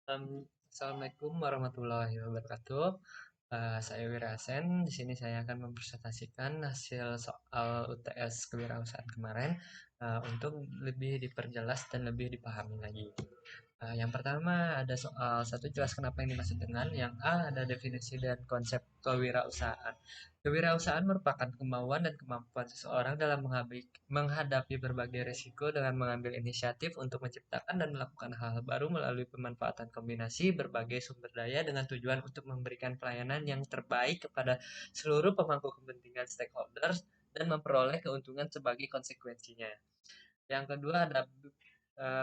Assalamualaikum warahmatullahi wabarakatuh. Saya Wira Asen. Di sini saya akan mempresentasikan hasil soal UTS kewirausahaan kemarin untuk lebih diperjelas dan lebih dipahami lagi. Yang pertama ada soal satu, jelaskan apa yang dimaksud dengan. Yang A ada definisi dan konsep kewirausahaan. Kewirausahaan merupakan kemauan dan kemampuan seseorang dalam menghadapi berbagai risiko dengan mengambil inisiatif untuk menciptakan dan melakukan hal-hal baru melalui pemanfaatan kombinasi berbagai sumber daya dengan tujuan untuk memberikan pelayanan yang terbaik kepada seluruh pemangku kepentingan stakeholders dan memperoleh keuntungan sebagai konsekuensinya. Yang kedua ada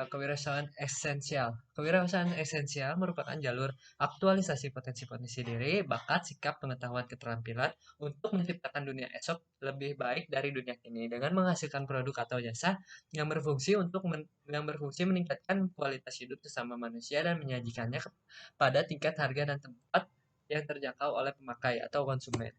kewirausahaan esensial. Kewirausahaan esensial merupakan jalur aktualisasi potensi-potensi diri, bakat, sikap, pengetahuan, keterampilan untuk menciptakan dunia esok lebih baik dari dunia kini dengan menghasilkan produk atau jasa yang berfungsi meningkatkan kualitas hidup sesama manusia dan menyajikannya pada tingkat harga dan tempat yang terjangkau oleh pemakai atau konsumen.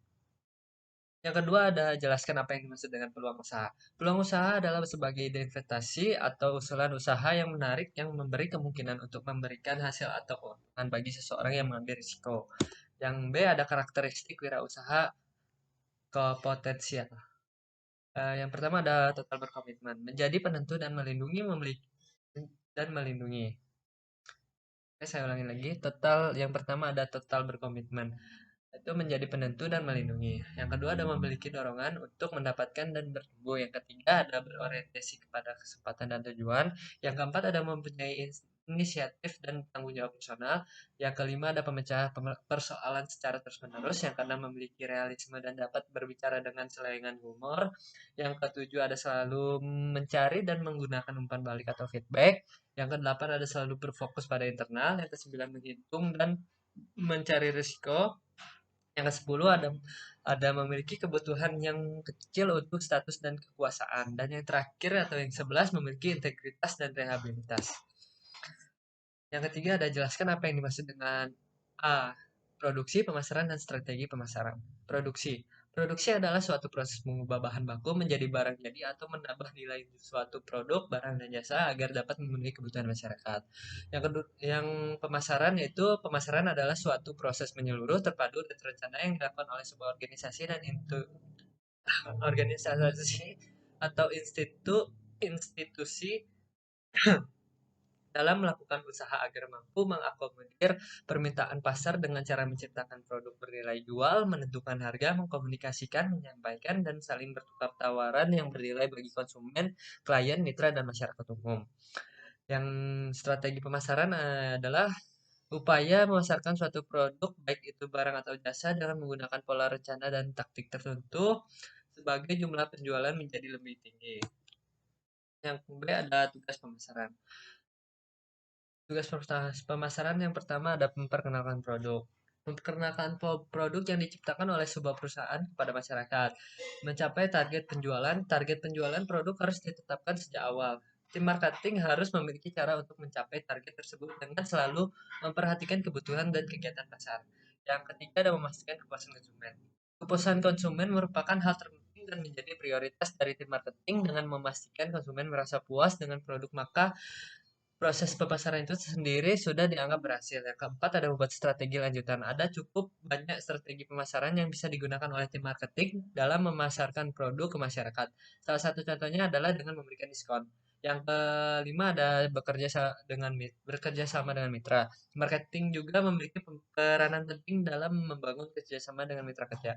Yang kedua ada jelaskan apa yang dimaksud dengan peluang usaha. Peluang usaha adalah sebagai ide investasi atau usulan usaha yang menarik yang memberi kemungkinan untuk memberikan hasil atau keuntungan bagi seseorang yang mengambil risiko. Yang B ada karakteristik wirausaha kepotensial. Yang pertama ada total berkomitmen, menjadi penentu dan melindungi, memiliki dan melindungi. Oke, saya ulangi lagi. Yang pertama ada total berkomitmen, itu menjadi penentu dan melindungi. Yang kedua ada memiliki dorongan untuk mendapatkan dan bertumbuh. Yang ketiga ada berorientasi kepada kesempatan dan tujuan. Yang keempat ada mempunyai inisiatif dan tanggung jawab personal. Yang kelima ada pemecah persoalan secara terus-menerus. Yang keenam memiliki realisme dan dapat berbicara dengan selengan humor. Yang ketujuh ada selalu mencari dan menggunakan umpan balik atau feedback. Yang kedelapan ada selalu berfokus pada internal. Yang kesembilan menghitung dan mencari risiko. Yang ke-10 ada memiliki kebutuhan yang kecil untuk status dan kekuasaan. Dan yang terakhir atau yang 11 memiliki integritas dan rehabilitas. Yang ketiga ada jelaskan apa yang dimaksud dengan A. Produksi, pemasaran, dan strategi pemasaran. Produksi. Produksi adalah suatu proses mengubah bahan baku menjadi barang jadi atau menambah nilai suatu produk, barang, dan jasa agar dapat memenuhi kebutuhan masyarakat. Yang pemasaran yaitu pemasaran adalah suatu proses menyeluruh, terpadu, dan terencana yang dilakukan oleh sebuah organisasi organisasi atau institusi dalam melakukan usaha agar mampu mengakomodir permintaan pasar dengan cara menciptakan produk bernilai jual, menentukan harga, mengkomunikasikan, menyampaikan, dan saling bertukar tawaran yang bernilai bagi konsumen, klien, mitra, dan masyarakat umum. Yang strategi pemasaran adalah upaya memasarkan suatu produk, baik itu barang atau jasa, dengan menggunakan pola rencana dan taktik tertentu sebagai jumlah penjualan menjadi lebih tinggi. Yang kedua ada tugas pemasaran. Tugas pemasaran yang pertama ada memperkenalkan produk. Memperkenalkan produk yang diciptakan oleh sebuah perusahaan kepada masyarakat. Mencapai target penjualan produk harus ditetapkan sejak awal. Tim marketing harus memiliki cara untuk mencapai target tersebut dengan selalu memperhatikan kebutuhan dan kegiatan pasar. Yang ketiga ada memastikan kepuasan konsumen. Kepuasan konsumen merupakan hal terpenting dan menjadi prioritas dari tim marketing. Dengan memastikan konsumen merasa puas dengan produk, maka proses pemasaran itu sendiri sudah dianggap berhasil. Yang keempat ada membuat strategi lanjutan. Ada cukup banyak strategi pemasaran yang bisa digunakan oleh tim marketing dalam memasarkan produk ke masyarakat. Salah satu contohnya adalah dengan memberikan diskon. Yang kelima ada bekerja sama dengan mitra. Marketing juga memiliki peranan penting dalam membangun kerjasama dengan mitra kerja.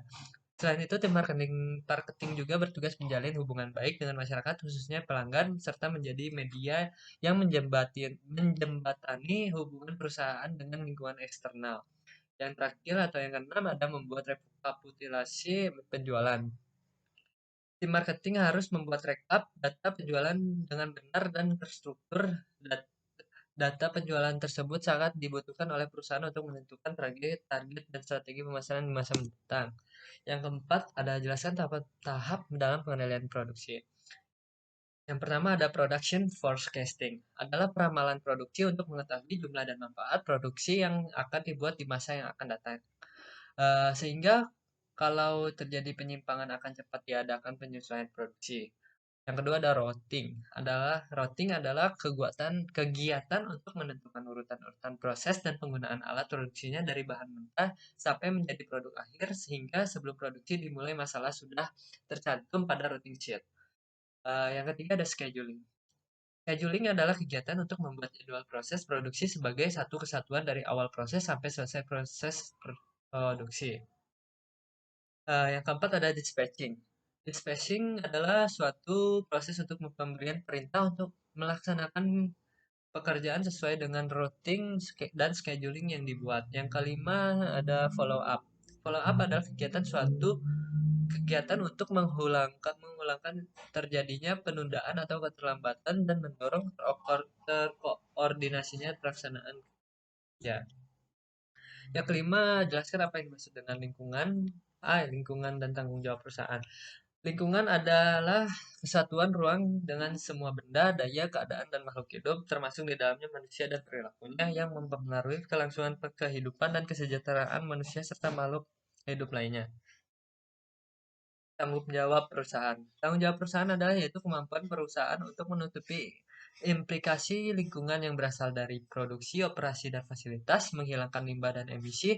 Selain itu, tim marketing juga bertugas menjalin hubungan baik dengan masyarakat, khususnya pelanggan, serta menjadi media yang menjembatani hubungan perusahaan dengan lingkungan eksternal. Yang terakhir atau yang keenam ada membuat rekapitulasi penjualan. Tim marketing harus membuat rekap data penjualan dengan benar dan terstruktur. Data penjualan tersebut sangat dibutuhkan oleh perusahaan untuk menentukan target dan strategi pemasaran di masa mendatang. Yang keempat, ada jelaskan tahap dalam pengendalian produksi. Yang pertama ada production forecasting, adalah peramalan produksi untuk mengetahui jumlah dan manfaat produksi yang akan dibuat di masa yang akan datang. Sehingga kalau terjadi penyimpangan akan cepat diadakan penyesuaian produksi. Yang kedua ada routing. Routing adalah kegiatan untuk menentukan urutan-urutan proses dan penggunaan alat produksinya dari bahan mentah sampai menjadi produk akhir sehingga sebelum produksi dimulai masalah sudah tercantum pada routing sheet. Yang ketiga ada scheduling. Scheduling adalah kegiatan untuk membuat jadwal proses produksi sebagai satu kesatuan dari awal proses sampai selesai proses produksi. Yang keempat ada dispatching. Dispatching adalah suatu proses untuk pemberian perintah untuk melaksanakan pekerjaan sesuai dengan routing dan scheduling yang dibuat. Yang kelima ada follow up. Follow up adalah kegiatan untuk mengulangkan terjadinya penundaan atau keterlambatan dan mendorong terkoordinasinya pelaksanaan kerja. Yang kelima, jelaskan apa yang dimaksud dengan lingkungan. Lingkungan dan tanggung jawab perusahaan. Lingkungan adalah kesatuan ruang dengan semua benda, daya, keadaan, dan makhluk hidup, termasuk di dalamnya manusia dan perilakunya yang mempengaruhi kelangsungan kehidupan dan kesejahteraan manusia serta makhluk hidup lainnya. Tanggung jawab perusahaan. Tanggung jawab perusahaan adalah yaitu kemampuan perusahaan untuk menutupi implikasi lingkungan yang berasal dari produksi, operasi, dan fasilitas, menghilangkan limbah dan emisi,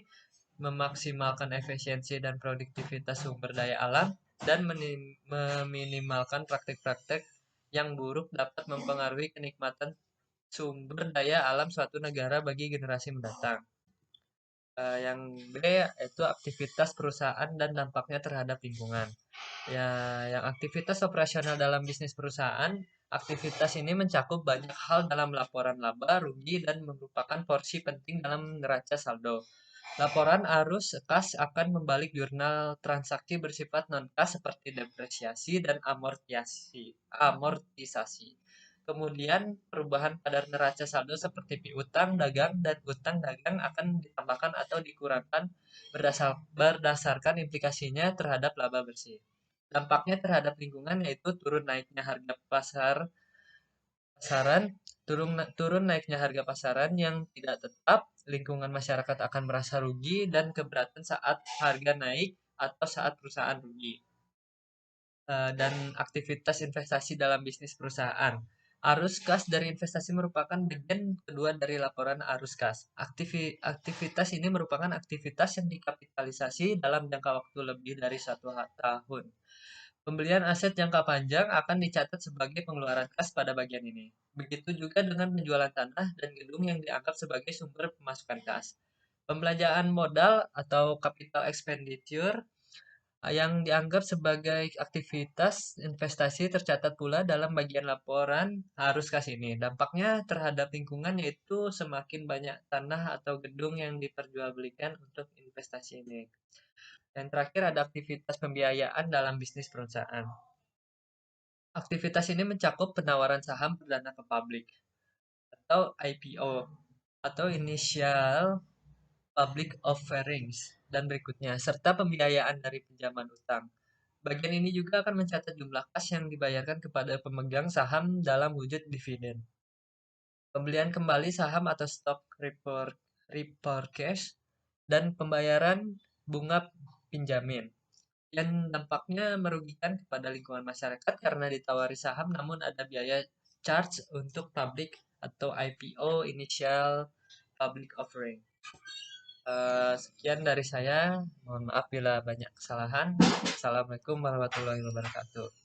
memaksimalkan efisiensi dan produktivitas sumber daya alam, dan meminimalkan praktek-praktek yang buruk dapat mempengaruhi kenikmatan sumber daya alam suatu negara bagi generasi mendatang. Yang B itu aktivitas perusahaan dan dampaknya terhadap lingkungan. Ya, yang aktivitas operasional dalam bisnis perusahaan, aktivitas ini mencakup banyak hal dalam laporan laba, rugi, dan merupakan porsi penting dalam neraca saldo. Laporan arus kas akan membalik jurnal transaksi bersifat non-kas seperti depresiasi dan amortisasi. Kemudian perubahan pada neraca saldo seperti piutang dagang dan utang dagang akan ditambahkan atau dikurangkan berdasarkan implikasinya terhadap laba bersih. Dampaknya terhadap lingkungan yaitu turun naiknya harga pasaran, turun naiknya harga pasaran yang tidak tetap, lingkungan masyarakat akan merasa rugi dan keberatan saat harga naik atau saat perusahaan rugi. Dan aktivitas investasi dalam bisnis perusahaan. Arus kas dari investasi merupakan bagian kedua dari laporan arus kas. Aktivitas ini merupakan aktivitas yang dikapitalisasi dalam jangka waktu lebih dari 1 tahun. Pembelian aset jangka panjang akan dicatat sebagai pengeluaran kas pada bagian ini. Begitu juga dengan penjualan tanah dan gedung yang dianggap sebagai sumber pemasukan kas. Pembelanjaan modal atau capital expenditure yang dianggap sebagai aktivitas investasi tercatat pula dalam bagian laporan arus kas ini. Dampaknya terhadap lingkungan yaitu semakin banyak tanah atau gedung yang diperjualbelikan untuk investasi ini. Dan terakhir ada aktivitas pembiayaan dalam bisnis perusahaan. Aktivitas ini mencakup penawaran saham perdana ke publik atau IPO atau Initial Public Offerings dan berikutnya, serta pembiayaan dari pinjaman utang. Bagian ini juga akan mencatat jumlah kas yang dibayarkan kepada pemegang saham dalam wujud dividen. Pembelian kembali saham atau stock repurchase dan pembayaran bunga pinjamin. Yang dampaknya merugikan kepada lingkungan masyarakat karena ditawari saham namun ada biaya charge untuk public atau IPO Initial Public Offering. Sekian dari saya. Mohon maaf bila banyak kesalahan. Assalamualaikum warahmatullahi wabarakatuh.